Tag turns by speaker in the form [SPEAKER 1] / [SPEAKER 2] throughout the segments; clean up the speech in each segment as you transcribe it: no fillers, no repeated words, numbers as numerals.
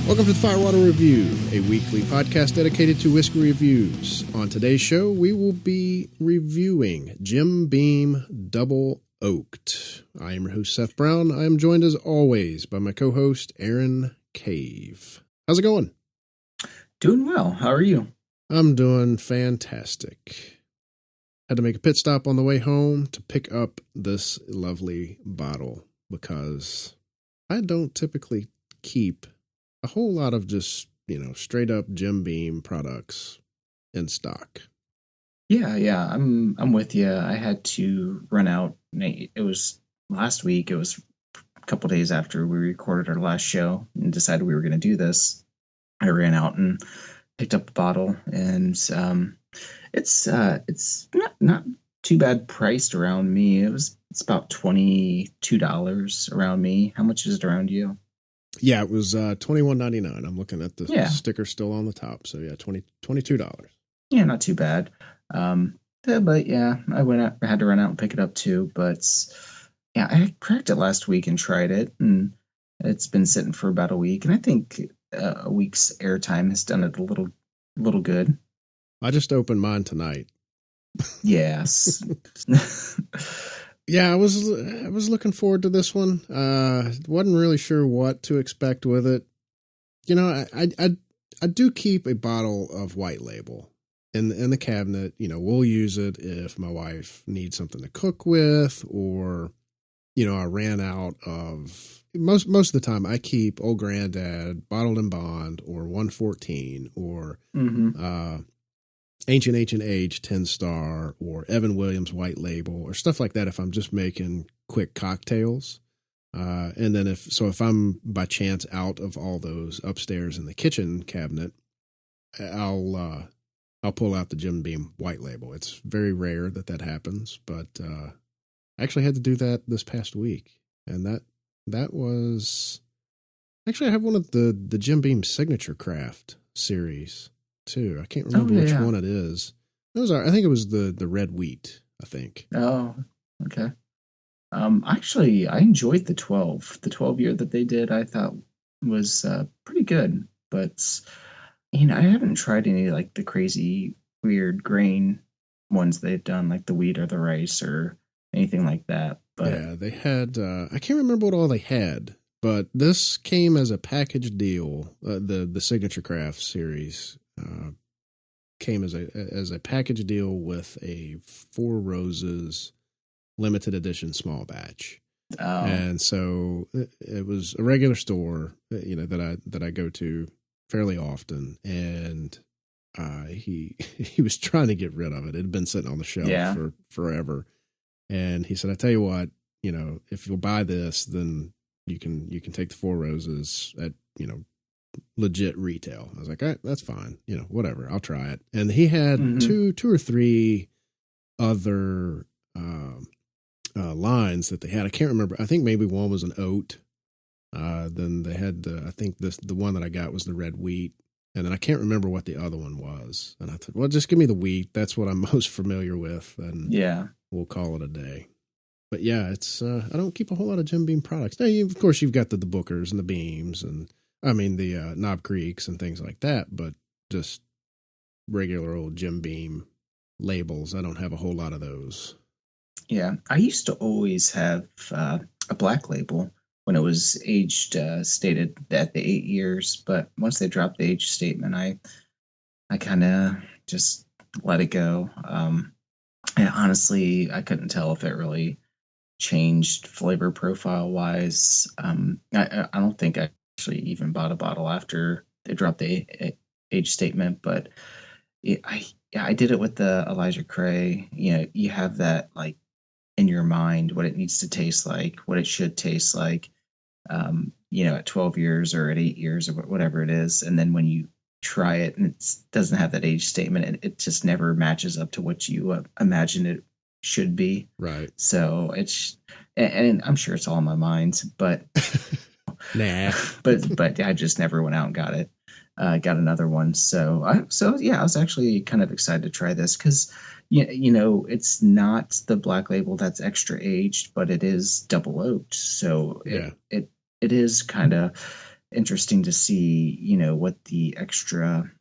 [SPEAKER 1] Welcome to the Firewater Review, a weekly podcast dedicated to whiskey reviews. On today's show, we will be reviewing Jim Beam Double Oaked. I am your host, Seth Brown. I am joined as always by my co-host, Aaron Cave. How's it going?
[SPEAKER 2] Doing well. How are you?
[SPEAKER 1] I'm doing fantastic. Had to make a pit stop on the way home to pick up this lovely bottle because I don't typically keep a whole lot of just, straight up Jim Beam products in stock.
[SPEAKER 2] Yeah, I'm with you. I had to run out. It was last week. It was a couple days after we recorded our last show and decided we were going to do this. I ran out and picked up a bottle, and it's not too bad priced around me. It's about $22 around me. How much is it around you?
[SPEAKER 1] Yeah, it was $21.99. I'm looking at the sticker still on the top. So yeah, $22.
[SPEAKER 2] Yeah, not too bad. But yeah, I had to run out and pick it up too. But yeah, I cracked it last week and tried it, and it's been sitting for about a week. And I think a week's airtime has done it a little good.
[SPEAKER 1] I just opened mine tonight.
[SPEAKER 2] Yes.
[SPEAKER 1] Yeah, I was looking forward to this one. Wasn't really sure what to expect with it. I do keep a bottle of White Label in the cabinet. We'll use it if my wife needs something to cook with, or I ran out of most of the time. I keep Old Granddad Bottled in Bond or 114 or Ancient Age 10 Star or Evan Williams White Label or stuff like that if I'm just making quick cocktails. And then if I'm by chance out of all those upstairs in the kitchen cabinet, I'll pull out the Jim Beam White Label. It's very rare that happens, but I actually had to do that this past week. And that was actually, I have one of the Jim Beam Signature Craft series too. I can't remember which one it is. I think it was the red wheat, I think.
[SPEAKER 2] Oh, okay. Actually, I enjoyed the 12 year that they did. I thought was pretty good, but I haven't tried any like the crazy weird grain ones they've done, like the wheat or the rice or anything like that. But
[SPEAKER 1] yeah, they had. I can't remember what all they had, but this came as a package deal. The Signature Craft series came as a package deal with a Four Roses limited edition small batch.
[SPEAKER 2] Oh.
[SPEAKER 1] And so it was a regular store, that I go to fairly often, and he was trying to get rid of it. It had been sitting on the shelf for forever, and he said, "I tell you what, if you'll buy this, then you can take the Four Roses at legit retail." I was like, all right, that's fine. Whatever. I'll try it. And he had two or three other lines that they had. I can't remember. I think maybe one was an oat. Then they had I think the one that I got was the red wheat. And then I can't remember what the other one was. And I thought, well, just give me the wheat. That's what I'm most familiar with. And we'll call it a day. But yeah, it's I don't keep a whole lot of Jim Beam products. Now, of course, you've got the Bookers and the Beams and the Knob Creeks and things like that, but just regular old Jim Beam labels, I don't have a whole lot of those.
[SPEAKER 2] Yeah, I used to always have a black label when it was aged stated at the 8 years, but once they dropped the age statement, I kind of just let it go. And honestly, I couldn't tell if it really changed flavor profile wise. I don't think I actually even bought a bottle after they dropped the age statement, but I did it with the Elijah Cray. You have that like in your mind what it needs to taste like, what it should taste like, at 12 years or at 8 years or whatever it is, and then when you try it and it doesn't have that age statement, and it just never matches up to what you imagine it should be.
[SPEAKER 1] Right.
[SPEAKER 2] So and I'm sure it's all in my mind, but
[SPEAKER 1] nah.
[SPEAKER 2] But I just never went out and got it. Got another one. So I was actually kind of excited to try this because it's not the black label that's extra aged, but it is double oaked. So it is kind of interesting to see, what the extra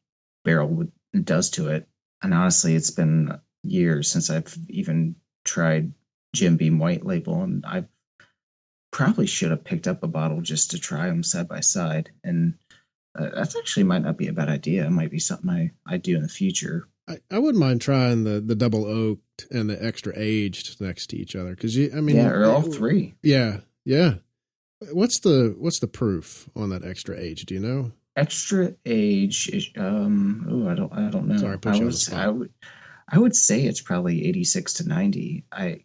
[SPEAKER 2] barrel does to it. And honestly, it's been years since I've even tried Jim Beam White Label, and I probably should have picked up a bottle just to try them side by side. And that's actually might not be a bad idea. It might be something I do in the future.
[SPEAKER 1] I wouldn't mind trying the double oaked and the extra aged next to each other because
[SPEAKER 2] or all three.
[SPEAKER 1] Yeah. What's the proof on that extra age? Do you know?
[SPEAKER 2] Extra age is I don't know.
[SPEAKER 1] Sorry, put you on the spot.
[SPEAKER 2] I would say it's probably 86 to 90. I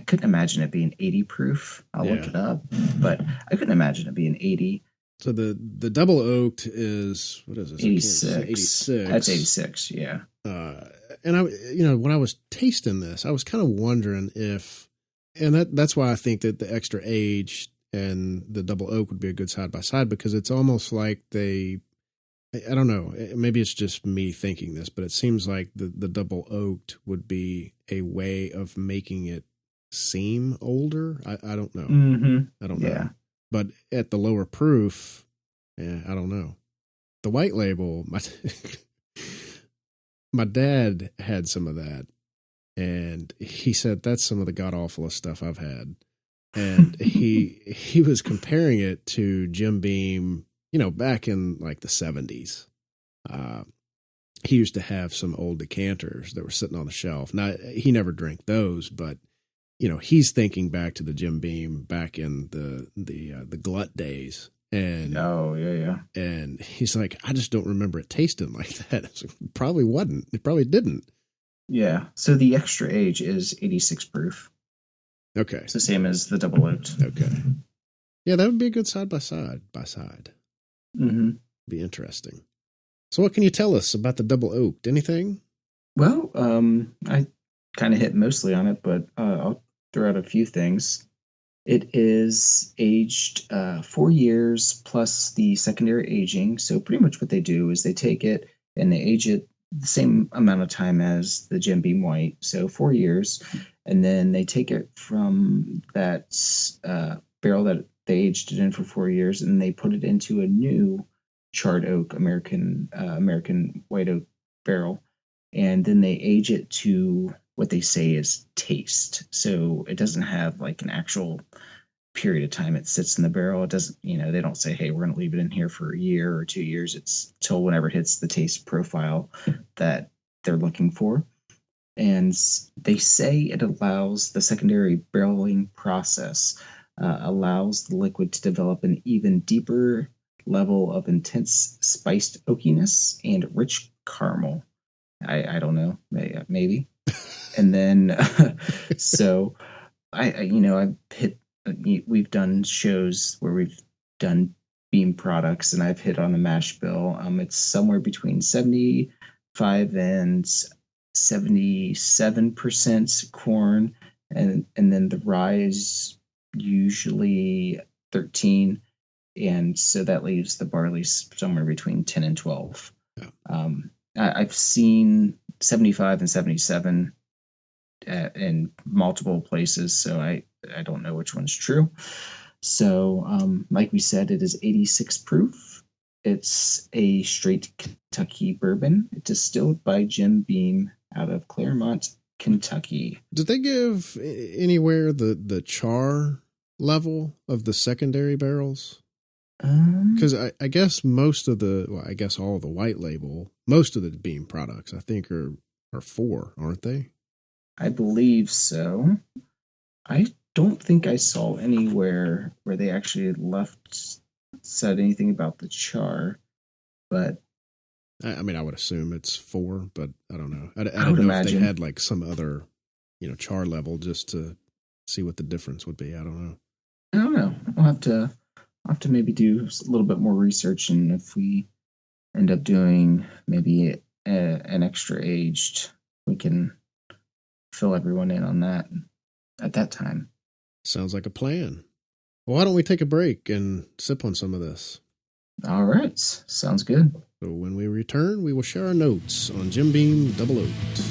[SPEAKER 2] couldn't imagine it being 80 proof. I'll look it up, but I couldn't imagine it being 80.
[SPEAKER 1] So the double oaked is, what is this?
[SPEAKER 2] 86.
[SPEAKER 1] 86.
[SPEAKER 2] That's 86. Yeah.
[SPEAKER 1] And when I was tasting this, I was kind of wondering if, and that's why I think that the extra age and the double oak would be a good side by side, because it's almost like I don't know, maybe it's just me thinking this, but it seems like the double oaked would be a way of making it seem older. I don't know.
[SPEAKER 2] Mm-hmm.
[SPEAKER 1] I don't know.
[SPEAKER 2] Yeah.
[SPEAKER 1] But at the lower proof, I don't know. The white label, my dad had some of that, and he said that's some of the god awfulest stuff I've had. And he was comparing it to Jim Beam, back in like the 70s. He used to have some old decanters that were sitting on the shelf. Now, he never drank those, but he's thinking back to the Jim Beam back in the glut days. And and he's like, I just don't remember it tasting like that. It probably wasn't. It probably didn't.
[SPEAKER 2] Yeah. So the extra age is 86 proof.
[SPEAKER 1] Okay.
[SPEAKER 2] It's the same as the double oaked.
[SPEAKER 1] Okay. Yeah, that would be a good side by side.
[SPEAKER 2] Mm-hmm.
[SPEAKER 1] Be interesting. So what can you tell us about the double oaked? Anything?
[SPEAKER 2] Well, I kind of hit mostly on it, but I'll throw out a few things. It is aged 4 years plus the secondary aging. So pretty much what they do is they take it and they age it the same amount of time as the Jim Beam White, so 4 years, and then they take it from that barrel that they aged it in for 4 years, and they put it into a new charred oak American white oak barrel, and then they age it to what they say is taste. So it doesn't have like an actual period of time it sits in the barrel. It doesn't, they don't say, hey, we're going to leave it in here for a year or 2 years. It's till whenever it hits the taste profile that they're looking for. And they say it allows the secondary barreling process, allows the liquid to develop an even deeper level of intense spiced oakiness and rich caramel. I don't know, maybe. And then, so I've hit, we've done shows where we've done Beam products, and I've hit on the mash bill. It's somewhere between 75 and 77% corn, and then the rye is usually 13, and so that leaves the barley somewhere between 10 and 12. Yeah. I've seen 75 and 77 in multiple places, so I don't know which one's true. So, like we said, it is 86 proof. It's a straight Kentucky bourbon, distilled by Jim Beam out of Claremont, Kentucky.
[SPEAKER 1] Did they give anywhere the char level of the secondary barrels? Because I guess most of I guess all the white label, most of the Beam products, I think are 4, aren't they?
[SPEAKER 2] I believe so. I don't think I saw anywhere where they actually said anything about the char, but
[SPEAKER 1] I mean, I would assume it's 4, but I don't know. I
[SPEAKER 2] would
[SPEAKER 1] don't know
[SPEAKER 2] imagine
[SPEAKER 1] if they had like some other, char level just to see what the difference would be. I don't know.
[SPEAKER 2] I'll have to maybe do a little bit more research, and if we end up doing maybe an extra aged, we can fill everyone in on that at that time.
[SPEAKER 1] Sounds like a plan. Well, why don't we take a break and sip on some of this?
[SPEAKER 2] All right. Sounds good.
[SPEAKER 1] So when we return, we will share our notes on Jim Beam Double Oaked.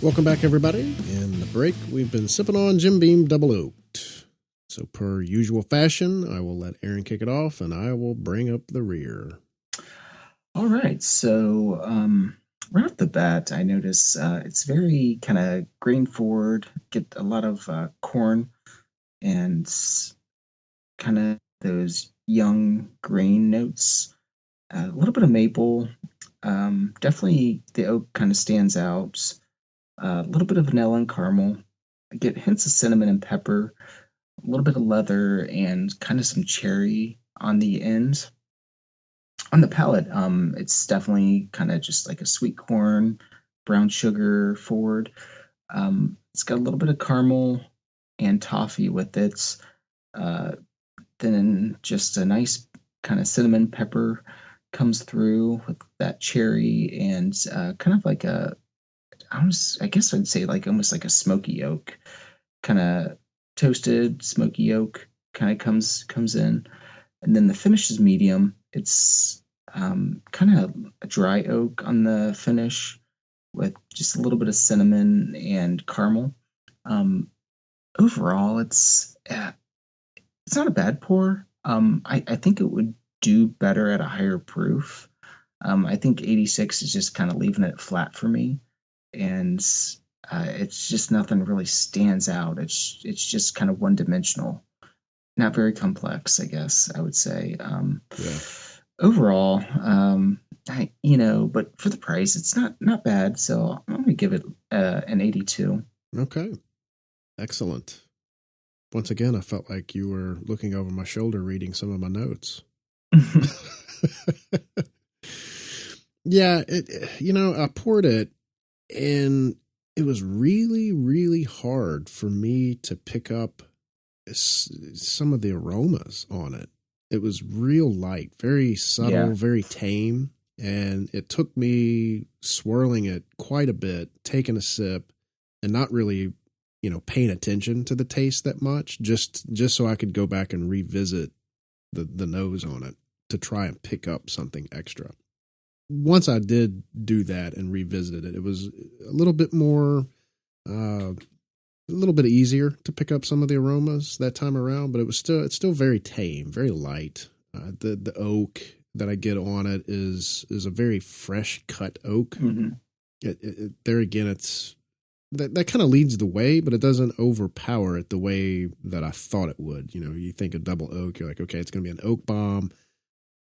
[SPEAKER 1] Welcome back, everybody. In the break, we've been sipping on Jim Beam Double Oaked. So, per usual fashion, I will let Aaron kick it off, and I will bring up the rear.
[SPEAKER 2] All right. So, right off the bat, I notice it's very kind of grain forward, get a lot of corn and kind of those young grain notes, a little bit of maple. Definitely the oak kind of stands out. A little bit of vanilla and caramel. I get hints of cinnamon and pepper, a little bit of leather, and kind of some cherry on the ends. On the palate, it's definitely kind of just like a sweet corn, brown sugar forward. It's got a little bit of caramel and toffee with it. Uh, then just a nice kind of cinnamon pepper comes through with that cherry and kind of like I guess I'd say like almost like a smoky oak, kind of toasted smoky oak kind of comes in, and then the finish is medium. It's kind of a dry oak on the finish with just a little bit of cinnamon and caramel. Um, Overall, it's not a bad pour. I think it would do better at a higher proof. I think 86 is just kind of leaving it flat for me, and it's just nothing really stands out. It's just kind of one dimensional, not very complex, I guess I would say.
[SPEAKER 1] Yeah.
[SPEAKER 2] Overall, but for the price, it's not bad. So I'm gonna give it an 82.
[SPEAKER 1] Okay. Excellent. Once again, I felt like you were looking over my shoulder reading some of my notes. Yeah, I poured it, and it was really, really hard for me to pick up some of the aromas on it. It was real light, very subtle, very tame, and it took me swirling it quite a bit, taking a sip, and not really, paying attention to the taste that much, just so I could go back and revisit the nose on it to try and pick up something extra. Once I did do that and revisit it, it was a little bit more, a little bit easier to pick up some of the aromas that time around, but it's still very tame, very light. The oak that I get on it is a very fresh cut oak.
[SPEAKER 2] Mm-hmm.
[SPEAKER 1] There again, it's that kind of leads the way, but it doesn't overpower it the way that I thought it would. You think of double oak, you're like, okay, it's going to be an oak bomb.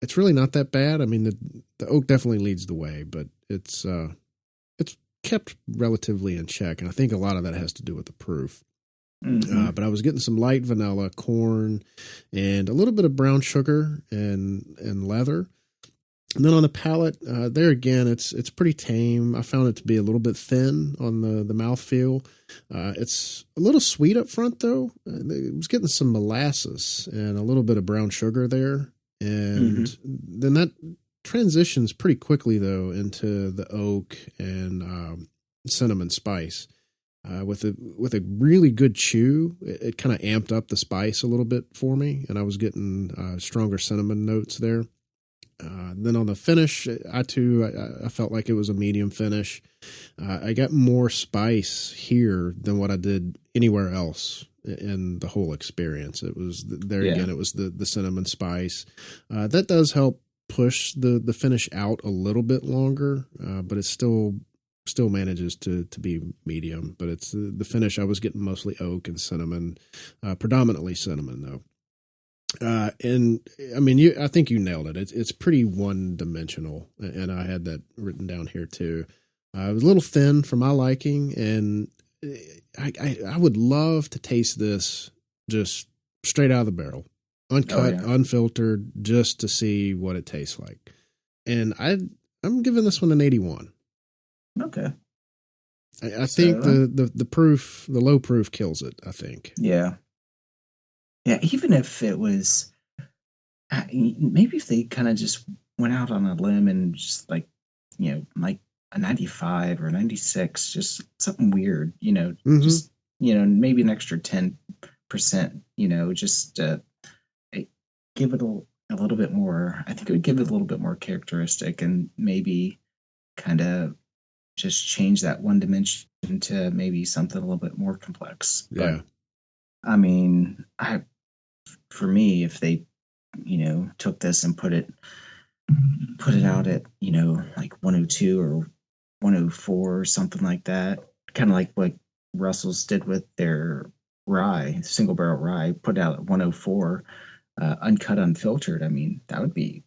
[SPEAKER 1] It's really not that bad. I mean, the oak definitely leads the way, but it's kept relatively in check, and I think a lot of that has to do with the proof.
[SPEAKER 2] Mm-hmm.
[SPEAKER 1] But I was getting some light vanilla, corn, and a little bit of brown sugar and leather. And then on the palate, there again, it's pretty tame. I found it to be a little bit thin on the mouthfeel. It's a little sweet up front, though. I was getting some molasses and a little bit of brown sugar there. And then that transitions pretty quickly, though, into the oak and cinnamon spice. With a really good chew, it kind of amped up the spice a little bit for me, and I was getting stronger cinnamon notes there. Then on the finish, I felt like it was a medium finish. I got more spice here than what I did anywhere else in the whole experience. It was there again. It was the cinnamon spice that does help push the finish out a little bit longer, but it still manages to be medium. But it's the finish. I was getting mostly oak and cinnamon, predominantly cinnamon though. And I mean, I think you nailed it. It's pretty one dimensional, and I had that written down here too. It was a little thin for my liking, and I would love to taste this just straight out of the barrel, uncut, unfiltered, just to see what it tastes like. And I'm giving this one an 81.
[SPEAKER 2] Okay.
[SPEAKER 1] I think the proof, the low proof kills it, I think.
[SPEAKER 2] Yeah. Yeah, even if it was, maybe if they kind of just went out on a limb and just like a 95 or 96, just something weird, just, maybe an extra 10%, just give it a little bit more. I think it would give it a little bit more characteristic and maybe kind of just change that one dimension to maybe something a little bit more complex.
[SPEAKER 1] Yeah.
[SPEAKER 2] But I mean, for me, if they, took this and put it out at, like 102 or 104 or something like that, kind of like what Russell's did with their rye, single barrel rye, put out at 104, uncut, unfiltered. I mean, that would be,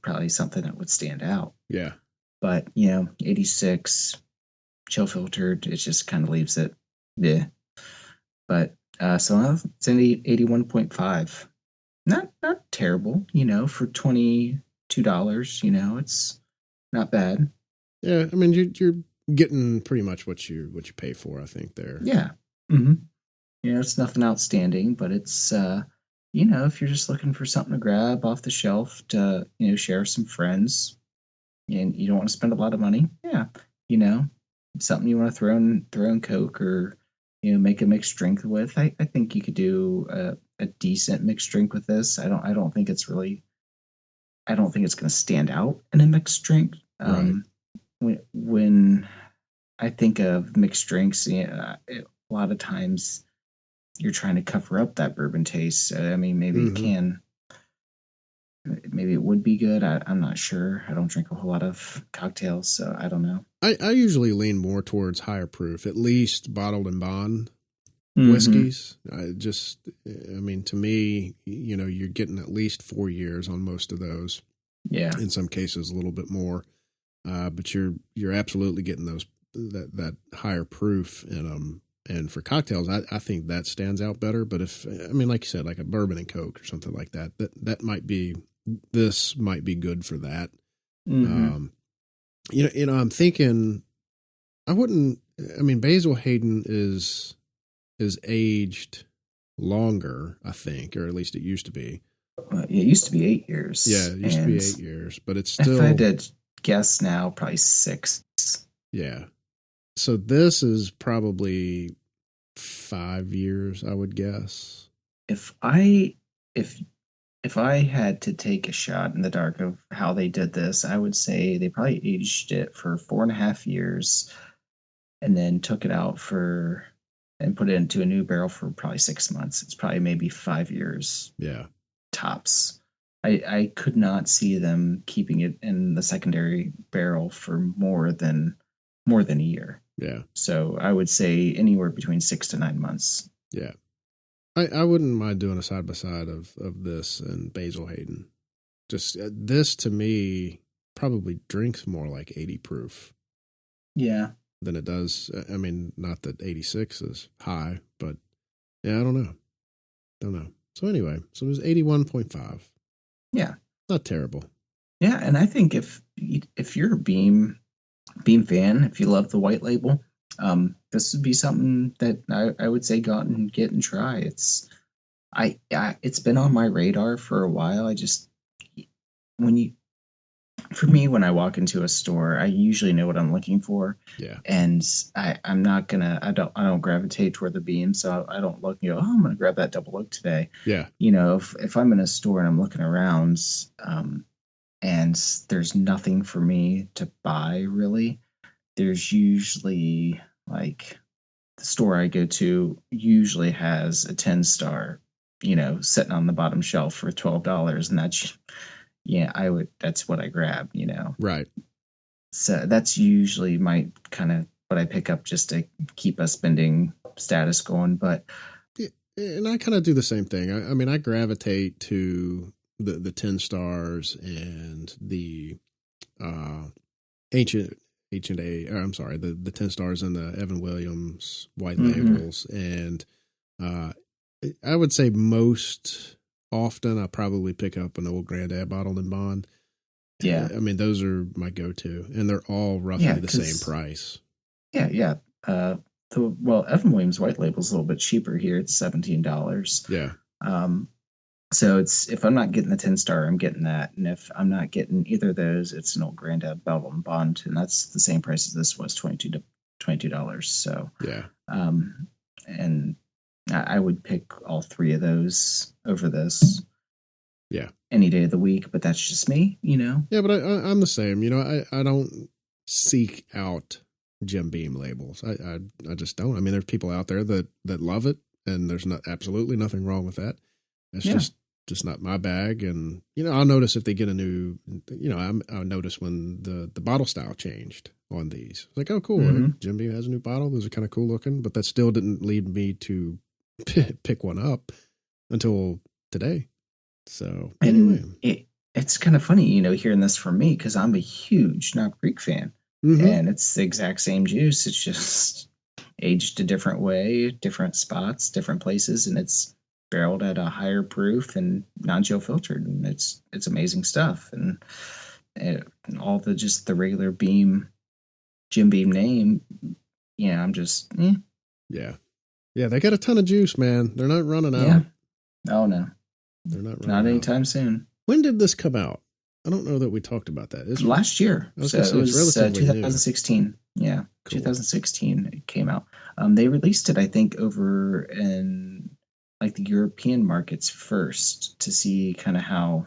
[SPEAKER 2] probably something that would stand out.
[SPEAKER 1] Yeah.
[SPEAKER 2] But, 86 chill filtered, it just kind of leaves it. Yeah. But so it's an 81.5. Not terrible, for $22, it's not bad.
[SPEAKER 1] Yeah, I mean you're getting pretty much what you pay for, I think there.
[SPEAKER 2] Yeah. It's nothing outstanding, but it's if you're just looking for something to grab off the shelf to, share with some friends and you don't want to spend a lot of money, yeah, something you want to throw in Coke or make a mixed drink with. I think you could do a decent mixed drink with this. I don't think it's going to stand out in a mixed drink.
[SPEAKER 1] Right.
[SPEAKER 2] When I think of mixed drinks, a lot of times you're trying to cover up that bourbon taste. I mean, maybe maybe it would be good. I'm not sure. I don't drink a whole lot of cocktails, so I don't know.
[SPEAKER 1] I usually lean more towards higher proof, at least bottled and bond whiskeys. I mean, to me, you're getting at least 4 years on most of those.
[SPEAKER 2] Yeah.
[SPEAKER 1] In some cases, a little bit more. But you're absolutely getting that higher proof in them. And for cocktails, I think that stands out better. But like you said, like a bourbon and Coke or something like that, this might be good for that. I'm thinking Basil Hayden is aged longer, I think, or at least it used to be.
[SPEAKER 2] It used to be 8 years.
[SPEAKER 1] Yeah, it used to be 8 years, but it's still.
[SPEAKER 2] If I had to guess now, probably 6.
[SPEAKER 1] Yeah. So this is probably 5 years, I would guess.
[SPEAKER 2] If I had to take a shot in the dark of how they did this, I would say they probably aged it for 4.5 years and then took it out and put it into a new barrel for probably 6 months. It's probably maybe 5 years.
[SPEAKER 1] Yeah.
[SPEAKER 2] Tops. I could not see them keeping it in the secondary barrel for more than a year.
[SPEAKER 1] Yeah.
[SPEAKER 2] So I would say anywhere between 6 to 9 months.
[SPEAKER 1] Yeah. I wouldn't mind doing a side by side of this and Basil Hayden. Just this to me probably drinks more like 80 proof.
[SPEAKER 2] Yeah.
[SPEAKER 1] Than it does. I mean, not that 86 is high, but yeah, I don't know. So anyway, so it was 81.5.
[SPEAKER 2] Yeah.
[SPEAKER 1] Not terrible.
[SPEAKER 2] Yeah, and I think if you're a Beam fan, if you love the white label, this would be something that I would say go out and get and try. It's been on my radar for a while. When I walk into a store, I usually know what I'm looking for.
[SPEAKER 1] Yeah.
[SPEAKER 2] And I don't gravitate toward the Beam, so I don't look and go, I'm gonna grab that double oak today.
[SPEAKER 1] Yeah.
[SPEAKER 2] If I'm in a store and I'm looking around, and there's nothing for me to buy really, there's usually like the store I go to usually has a 10-star, sitting on the bottom shelf for $12, and that's what I grab,
[SPEAKER 1] Right.
[SPEAKER 2] So that's usually my kind of what I pick up just to keep a spending status going. But
[SPEAKER 1] yeah, and I kind of do the same thing. I mean, I gravitate to the 10 stars and the ancient A. Or I'm sorry, the 10 stars and the Evan Williams white labels, and I would say most often I probably pick up an Old Grandad bottled and bond.
[SPEAKER 2] Yeah.
[SPEAKER 1] I mean, those are my go-to, and they're all roughly the same price.
[SPEAKER 2] Yeah. Evan Williams white label is a little bit cheaper here. It's $17.
[SPEAKER 1] Yeah.
[SPEAKER 2] So if I'm not getting the 10-star, I'm getting that. And if I'm not getting either of those, it's an Old Grandad bottled and bond, and that's the same price as this was, $22. So
[SPEAKER 1] yeah.
[SPEAKER 2] And I would pick all three of those over this.
[SPEAKER 1] Yeah.
[SPEAKER 2] Any day of the week, but that's just me,
[SPEAKER 1] Yeah, but I'm the same. I don't seek out Jim Beam labels. I just don't. I mean, there's people out there that love it, and there's absolutely nothing wrong with that. It's just not my bag. And, I'll notice if they get a new, I'll notice when the bottle style changed on these. Like, oh, cool.
[SPEAKER 2] Mm-hmm.
[SPEAKER 1] Jim Beam has a new bottle. Those are kind of cool looking, but that still didn't lead me to pick one up until today. So anyway.
[SPEAKER 2] It's kind of funny, hearing this from me, because I'm a huge Knob Creek fan. Mm-hmm. And it's the exact same juice. It's just aged a different way, different spots, different places, and it's barreled at a higher proof and non-chill filtered, and it's amazing stuff. And all the regular Jim Beam name, I'm just
[SPEAKER 1] yeah, they got a ton of juice, man. They're not running out.
[SPEAKER 2] Yeah. Oh no,
[SPEAKER 1] they're not
[SPEAKER 2] anytime soon.
[SPEAKER 1] When did this come out? I don't know that we talked about that.
[SPEAKER 2] Last year. So it was 2016. New. Yeah, cool. 2016 it came out. They released it, I think, over in like the European markets first to see kind of how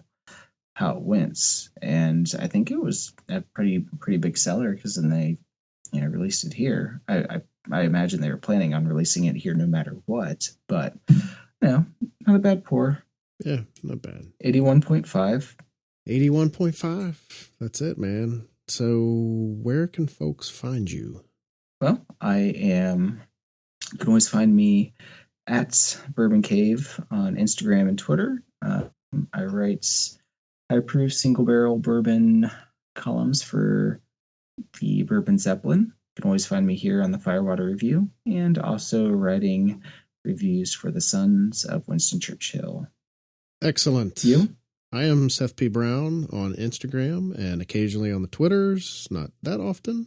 [SPEAKER 2] it went. And I think it was a pretty big seller, because then they released it here. I imagine they were planning on releasing it here no matter what. But not a bad pour.
[SPEAKER 1] Yeah, not bad.
[SPEAKER 2] 81.5.
[SPEAKER 1] 81.5. That's it, man. So where can folks find you?
[SPEAKER 2] Well, you can always find me at Bourbon Cave on Instagram and Twitter. I write high proof single barrel bourbon columns for the Bourbon Zeppelin. You can always find me here on the Firewater Review, and also writing reviews for the Sons of Winston Churchill.
[SPEAKER 1] Excellent.
[SPEAKER 2] You?
[SPEAKER 1] I am Seth P. Brown on Instagram and occasionally on the Twitters, not that often.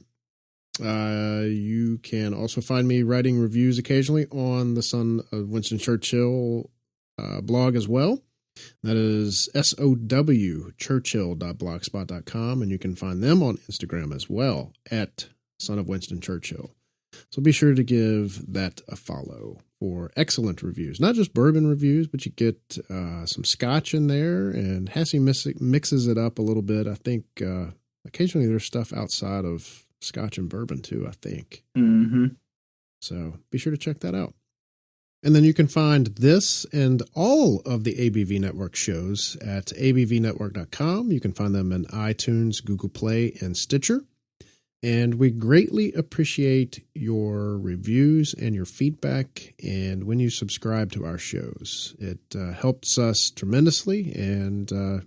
[SPEAKER 1] You can also find me writing reviews occasionally on the Son of Winston Churchill blog as well. That is sowchurchill.blogspot.com, and you can find them on Instagram as well at Son of Winston Churchill. So be sure to give that a follow for excellent reviews. Not just bourbon reviews, but you get some scotch in there, and Hassie mixes it up a little bit. I think occasionally there's stuff outside of scotch and bourbon too, I think.
[SPEAKER 2] Mm-hmm.
[SPEAKER 1] So be sure to check that out. And then you can find this and all of the ABV Network shows at abvnetwork.com. You can find them in iTunes, Google Play, and Stitcher. And we greatly appreciate your reviews and your feedback, and when you subscribe to our shows. It helps us tremendously and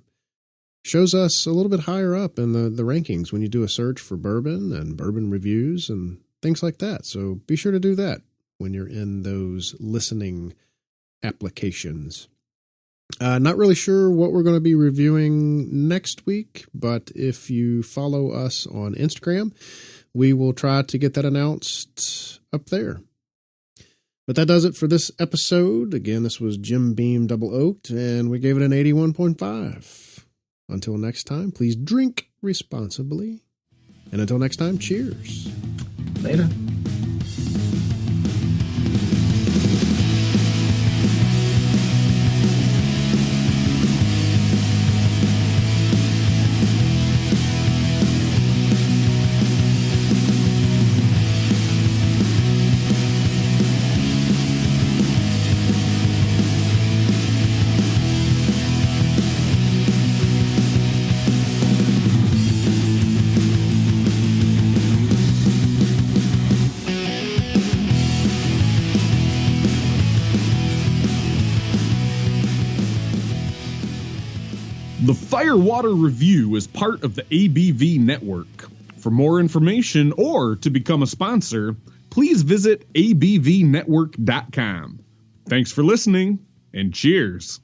[SPEAKER 1] shows us a little bit higher up in the rankings when you do a search for bourbon and bourbon reviews and things like that. So be sure to do that when you're in those listening applications. Not really sure what we're going to be reviewing next week, but if you follow us on Instagram, we will try to get that announced up there. But that does it for this episode. Again, this was Jim Beam Double Oaked, and we gave it an 81.5. Until next time, please drink responsibly. And until next time, cheers.
[SPEAKER 2] Later.
[SPEAKER 3] The Firewater Review is part of the ABV Network. For more information or to become a sponsor, please visit abvnetwork.com. Thanks for listening, and cheers.